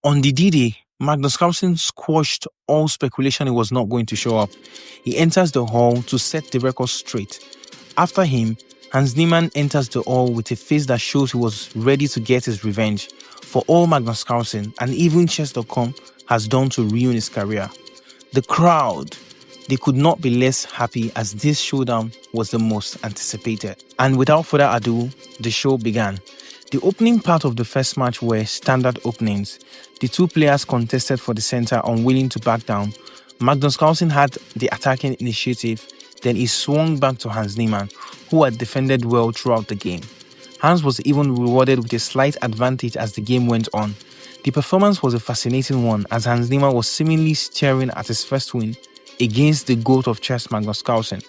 On the D-Day, Magnus Carlsen squashed all speculation he was not going to show up. He enters the hall to set the record straight. After him, Hans Niemann enters the hall with a face that shows he was ready to get his revenge for all Magnus Carlsen and even chess.com has done to ruin his career. The crowd, they could not be less happy as this showdown was the most anticipated. And without further ado, the show began. The opening part of the first match were standard openings. The two players contested for the center, unwilling to back down. Magnus Carlsen had the attacking initiative, then he swung back to Hans Niemann, who had defended well throughout the game. Hans was even rewarded with a slight advantage as the game went on. The performance was a fascinating one as Hans Niemann was seemingly staring at his first win against the GOAT of chess, Magnus Carlsen.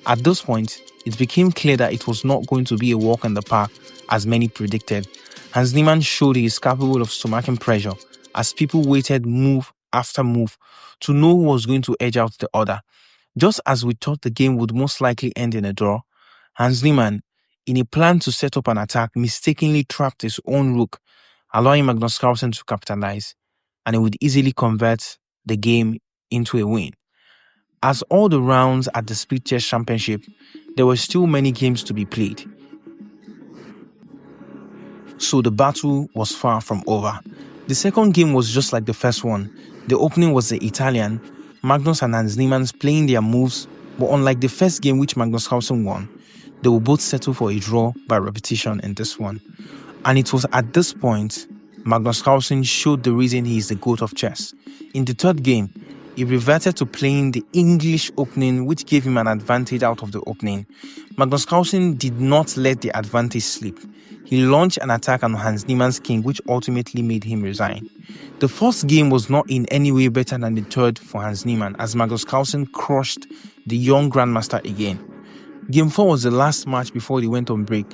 At this point, it became clear that it was not going to be a walk in the park as many predicted. Hans Niemann showed he is capable of stomaching pressure as people waited move after move to know who was going to edge out the other. Just as we thought the game would most likely end in a draw, Hans Niemann, in a plan to set up an attack, mistakenly trapped his own rook, allowing Magnus Carlsen to capitalize, and he would easily convert the game into a win. As all the rounds at the Split Chess Championship, there were still many games to be played. So the battle was far from over. The second game was just like the first one. The opening was the Italian, Magnus and Hans Niemann playing their moves, but unlike the first game which Magnus Carlsen won, they will both settle for a draw by repetition in this one. And it was at this point, Magnus Carlsen showed the reason he is the GOAT of chess. In the third game, he reverted to playing the English opening, which gave him an advantage out of the opening. Magnus Carlsen did not let the advantage slip. He launched an attack on Hans Niemann's king, which ultimately made him resign. The first game was not in any way better than the third for Hans Niemann, as Magnus Carlsen crushed the young grandmaster again. Game 4 was the last match before they went on break.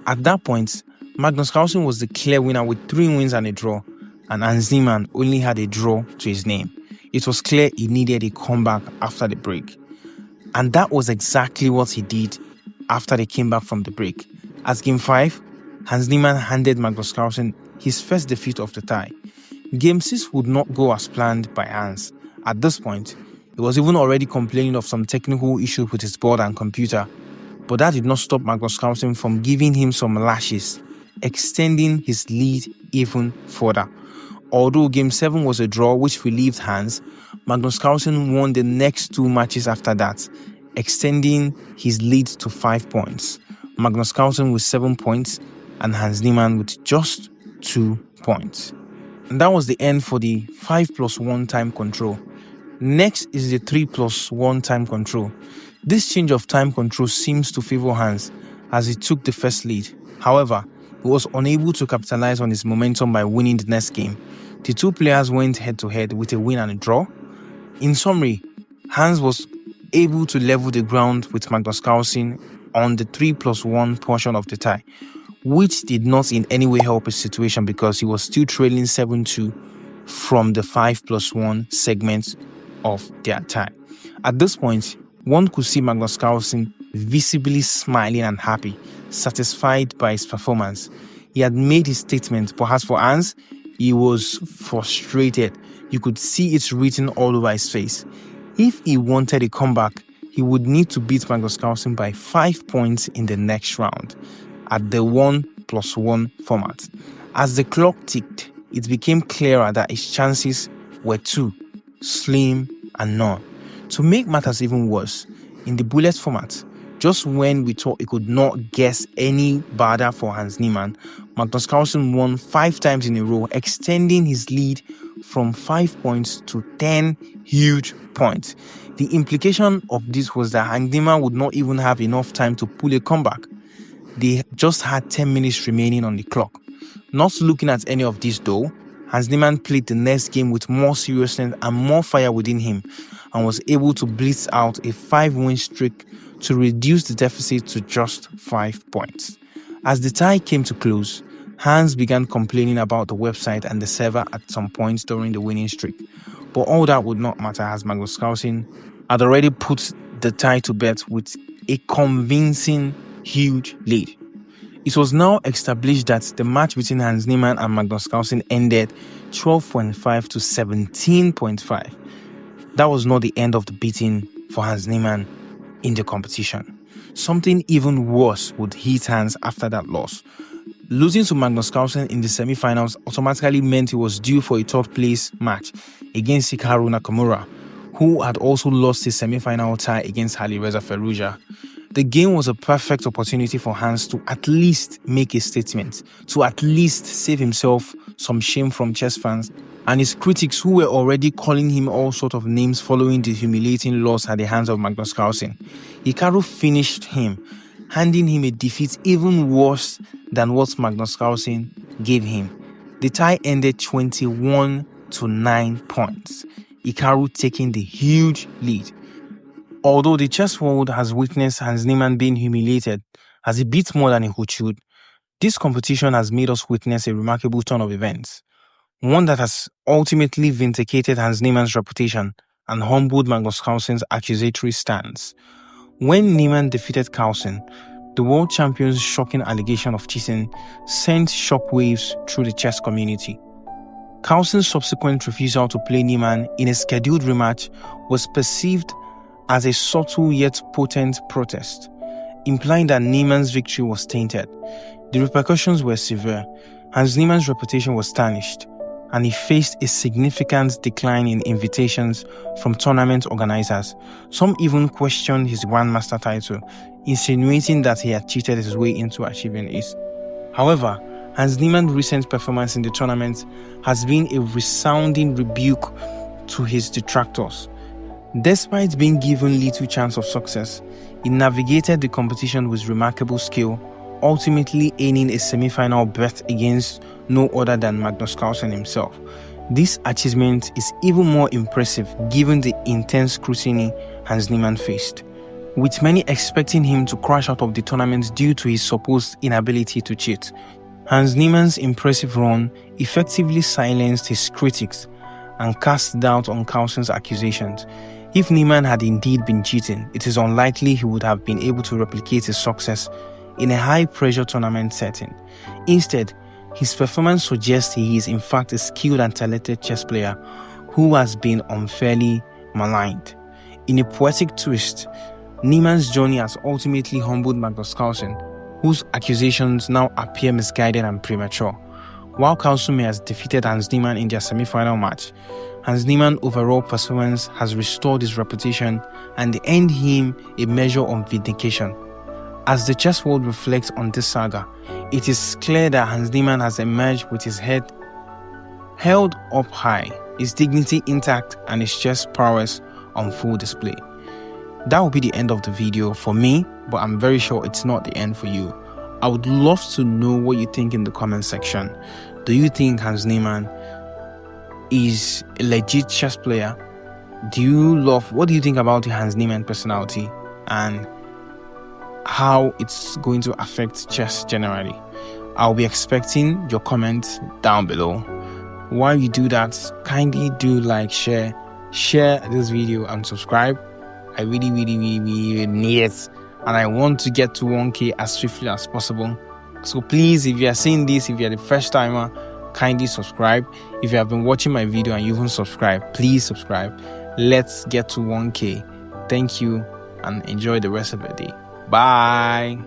At that point, Magnus Carlsen was the clear winner with 3 wins and a draw, and Hans Niemann only had a draw to his name. It was clear he needed a comeback after the break. And that was exactly what he did after they came back from the break. As Game 5, Hans Niemann handed Magnus Carlsen his first defeat of the tie. Game 6 would not go as planned by Hans. At this point, he was even already complaining of some technical issues with his board and computer, but that did not stop Magnus Carlsen from giving him some lashes, extending his lead even further. Although Game 7 was a draw which relieved Hans, Magnus Carlsen won the next 2 matches after that, extending his lead to 5 points. Magnus Carlsen with 7 points and Hans Niemann with just 2 points. And that was the end for the 5+1 time control. Next is the 3+1 time control. This change of time control seems to favor Hans as he took the first lead. However, he was unable to capitalize on his momentum by winning the next game. The two players went head-to-head with a win and a draw. In summary, Hans was able to level the ground with Magnus Carlsen on the 3+1 portion of the tie, which did not in any way help his situation because he was still trailing 7-2 from the 5+1 segment of their tie. At this point, one could see Magnus Carlsen visibly smiling and happy, satisfied by his performance. He had made his statement, but as for Hans, he was frustrated. You could see it written all over his face. If he wanted a comeback, he would need to beat Magnus Carlsen by 5 points in the next round at the 1+1 format. As the clock ticked, it became clearer that his chances were 2, slim and none. To make matters even worse, in the bullet format, just when we thought he could not guess any badder for Hans Niemann, Magnus Carlsen won 5 times in a row, extending his lead from 5 points to 10 huge points. The implication of this was that Hans Niemann would not even have enough time to pull a comeback. They just had 10 minutes remaining on the clock. Not looking at any of this though, Hans Niemann played the next game with more seriousness and more fire within him and was able to blitz out a 5-win streak to reduce the deficit to just 5 points. As the tie came to close, Hans began complaining about the website and the server at some points during the winning streak. But all that would not matter as Magnus Carlsen had already put the tie to bed with a convincing huge lead. It was now established that the match between Hans Niemann and Magnus Carlsen ended 12.5 to 17.5. That was not the end of the beating for Hans Niemann in the competition. Something even worse would hit Hans after that loss. Losing to Magnus Carlsen in the semi-finals automatically meant he was due for a third-place match against Hikaru Nakamura, who had also lost his semi-final tie against Reza Ferrugia. The game was a perfect opportunity for Hans to at least make a statement, to at least save himself some shame from chess fans and his critics who were already calling him all sorts of names following the humiliating loss at the hands of Magnus Carlsen. Hikaru finished him, handing him a defeat even worse than what Magnus Carlsen gave him. The tie ended 21 to 9 points, Hikaru taking the huge lead. Although the chess world has witnessed Hans Niemann being humiliated as he beat more than he could chew, this competition has made us witness a remarkable turn of events, one that has ultimately vindicated Hans Niemann's reputation and humbled Magnus Carlsen's accusatory stance. When Niemann defeated Carlsen, the world champion's shocking allegation of cheating sent shockwaves through the chess community. Carlsen's subsequent refusal to play Niemann in a scheduled rematch was perceived as a subtle yet potent protest, implying that Niemann's victory was tainted. The repercussions were severe. Hans Niemann's reputation was tarnished, and he faced a significant decline in invitations from tournament organizers. Some even questioned his Grandmaster title, insinuating that he had cheated his way into achieving it. However, Hans Niemann's recent performance in the tournament has been a resounding rebuke to his detractors. Despite being given little chance of success, he navigated the competition with remarkable skill, ultimately earning a semi-final berth against no other than Magnus Carlsen himself. This achievement is even more impressive given the intense scrutiny Hans Niemann faced, with many expecting him to crash out of the tournament due to his supposed inability to cheat. Hans Niemann's impressive run effectively silenced his critics and cast doubt on Carlsen's accusations. If Niemann had indeed been cheating, it is unlikely he would have been able to replicate his success in a high-pressure tournament setting. Instead, his performance suggests he is in fact a skilled and talented chess player who has been unfairly maligned. In a poetic twist, Niemann's journey has ultimately humbled Magnus Carlsen, whose accusations now appear misguided and premature. While Carlsen may have defeated Hans Niemann in their semi-final match, Hans Niemann's overall performance has restored his reputation and earned him a measure of vindication. As the chess world reflects on this saga, it is clear that Hans Niemann has emerged with his head held up high, his dignity intact, and his chess prowess on full display. That will be the end of the video for me, but I'm very sure it's not the end for you. I would love to know what you think in the comment section. Do you think Hans Niemann is a legit chess player? What do you think about the Hans Niemann personality and how it's going to affect chess generally? I'll be expecting your comments down below. While you do that, kindly do like, share this video and subscribe. I really need it, and I want to get to 1K as swiftly as possible. So please, if you are seeing this, if you're the first timer, kindly subscribe. If you have been watching my video and you haven't subscribed, please subscribe. Let's get to 1K. Thank you and enjoy the rest of the day. Bye.